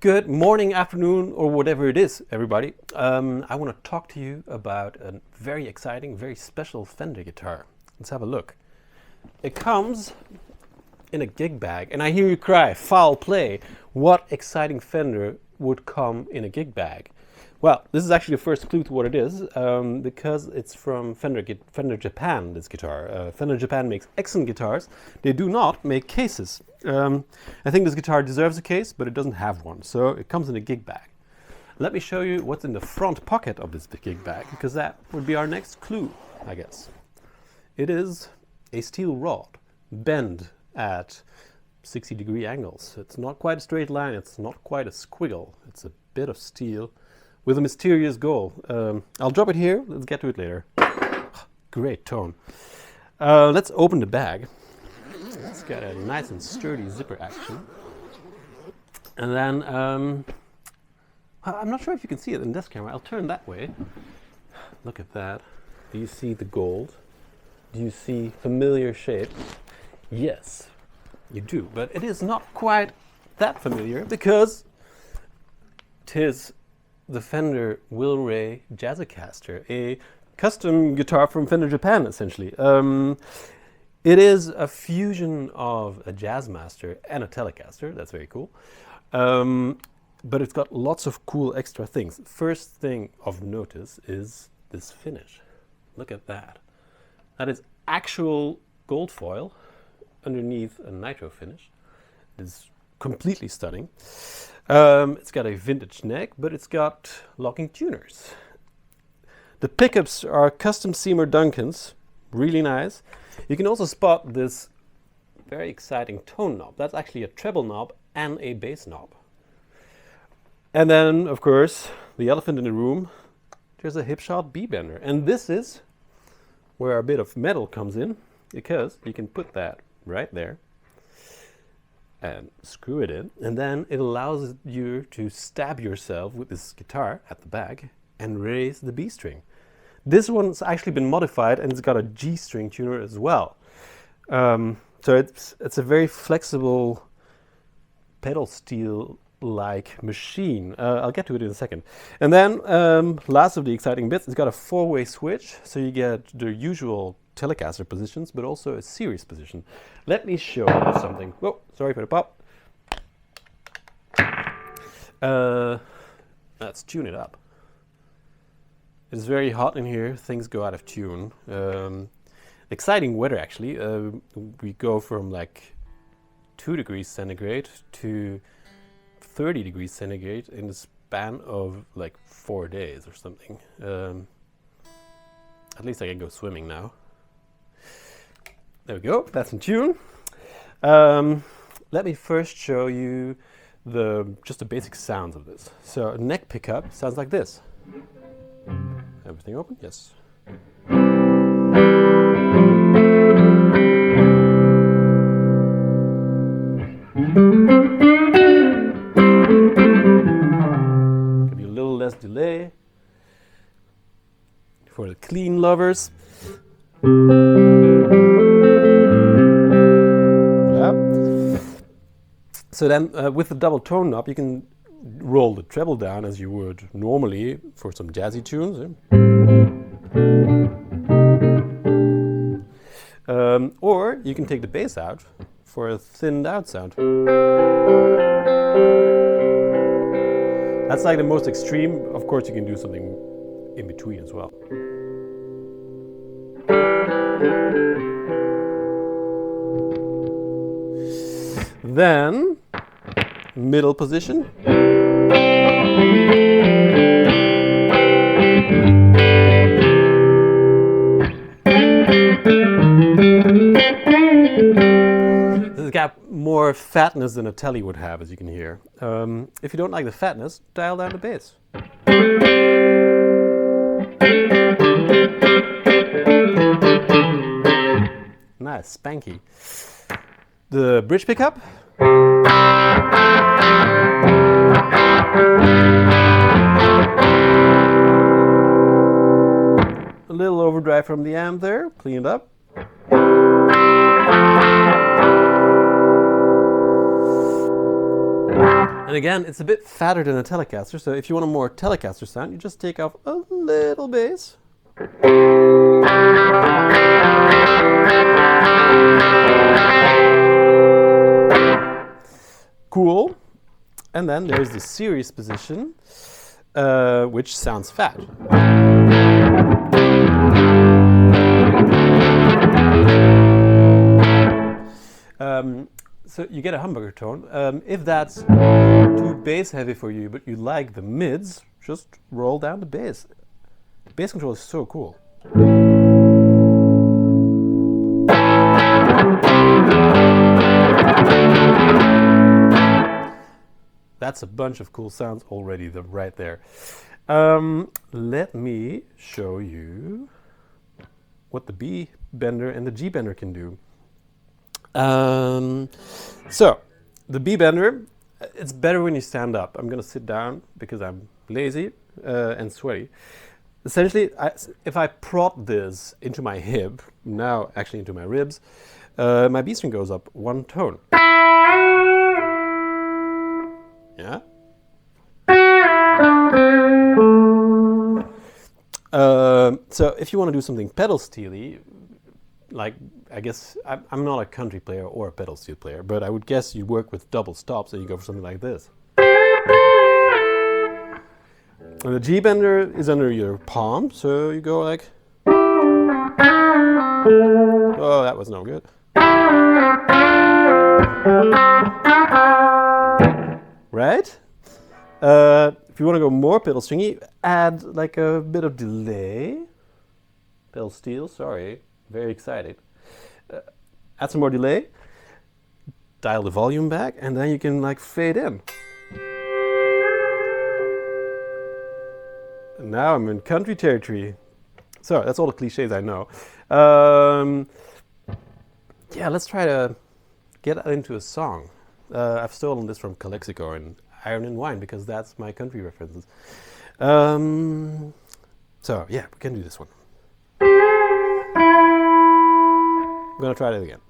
Good morning, afternoon, or whatever it is, everybody. I want to talk to you about a very exciting, very special Fender guitar. Let's have a look. It comes in a gig bag, and I hear you cry, foul play. What exciting Fender would come in a gig bag? Well, this is actually the first clue to what it is, because it's from Fender Japan, this guitar. Fender Japan makes excellent guitars. They do not make cases. I think this guitar deserves a case, but it doesn't have one, so it comes in a gig bag. Let me show you what's in the front pocket of this gig bag, because that would be our next clue, I guess. It is a steel rod, bent at 60-degree angles. It's not quite a straight line, it's not quite a squiggle. It's a bit of steel with a mysterious goal. I'll drop it here, let's get to it later. Great tone. Let's open the bag. It's got a nice and sturdy zipper action. And then, I'm not sure if you can see it in this camera. I'll turn that way. Look at that. Do you see the gold? Do you see familiar shape? Yes, you do. But it is not quite that familiar because it is the Fender Will Ray Jazz-a-Caster, a custom guitar from Fender Japan, essentially. It is a fusion of a Jazzmaster and a Telecaster. That's very cool. But it's got lots of cool extra things. First thing of notice is this finish. Look at that. That is actual gold foil underneath a nitro finish. It's completely stunning. It's got a vintage neck, but it's got locking tuners. The pickups are custom Seymour Duncans, really nice. You can also spot this very exciting tone knob. That's actually a treble knob and a bass knob. And then, of course, the elephant in the room, there's a Hipshot B bender. And this is where a bit of metal comes in, because you can put that right there and screw it in, and then it allows you to stab yourself with this guitar at the back and raise the B string. This one's actually been modified and it's got a G string tuner as well. So it's a very flexible pedal steel like machine. I'll get to it in a second. And then last of the exciting bits, it's got a 4-way switch, so you get the usual Telecaster positions, but also a series position. Let me show you something. Whoa, sorry for the pop. Let's tune it up. It's very hot in here, things go out of tune. Exciting weather actually. We go from like 2 degrees centigrade to 30 degrees centigrade in the span of like 4 days or something. At least I can go swimming now. There we go, that's in tune. Let me first show you just the basic sounds of this. So a neck pickup sounds like this. Everything open? Yes. Give you a little less delay for the clean lovers. So then with the double tone knob you can roll the treble down as you would normally for some jazzy tunes. Or you can take the bass out for a thinned out sound. That's like the most extreme. Of course you can do something in between as well. Then, middle position. This has got more fatness than a Tele would have, as you can hear. If you don't like the fatness, dial down the bass. Nice, spanky. The bridge pickup. A little overdrive from the amp there, cleaned up. And again, it's a bit fatter than a Telecaster, so if you want a more Telecaster sound, you just take off a little bass. Cool. And then there's the series position, which sounds fat. So you get a humbucker tone. If that's too bass heavy for you, but you like the mids, just roll down the bass. Bass control is so cool. That's a bunch of cool sounds already right there. Let me show you what the B bender and the G bender can do. So the B bender, it's better when you stand up. I'm gonna sit down because I'm lazy and sweaty. Essentially, if I prod this into my hip, now actually into my ribs, my B string goes up one tone. Yeah. So if you want to do something pedal steely, like I guess I'm not a country player or a pedal steel player, but I would guess you work with double stops and you go for something like this. And the G bender is under your palm, so you go like. Oh, that was no good. Right? If you want to go more pedal stringy, add like a bit of delay. Pedal steel, sorry, very excited. Add some more delay, dial the volume back, and then you can like fade in. And now I'm in country territory. So that's all the cliches I know. Yeah, let's try to get into a song. I've stolen this from Calexico and Iron and Wine because that's my country references. So yeah, we can do this one. I'm gonna try that again.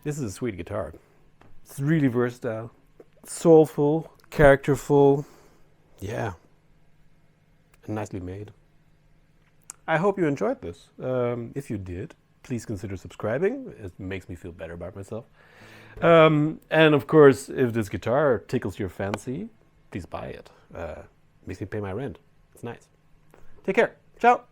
This is a sweet guitar. It's really versatile, soulful, characterful. Yeah, and nicely made. I hope you enjoyed this. If you did, please consider subscribing. It makes me feel better about myself. And of course, if this guitar tickles your fancy, please buy it. Makes me pay my rent. It's nice. Take care. Ciao.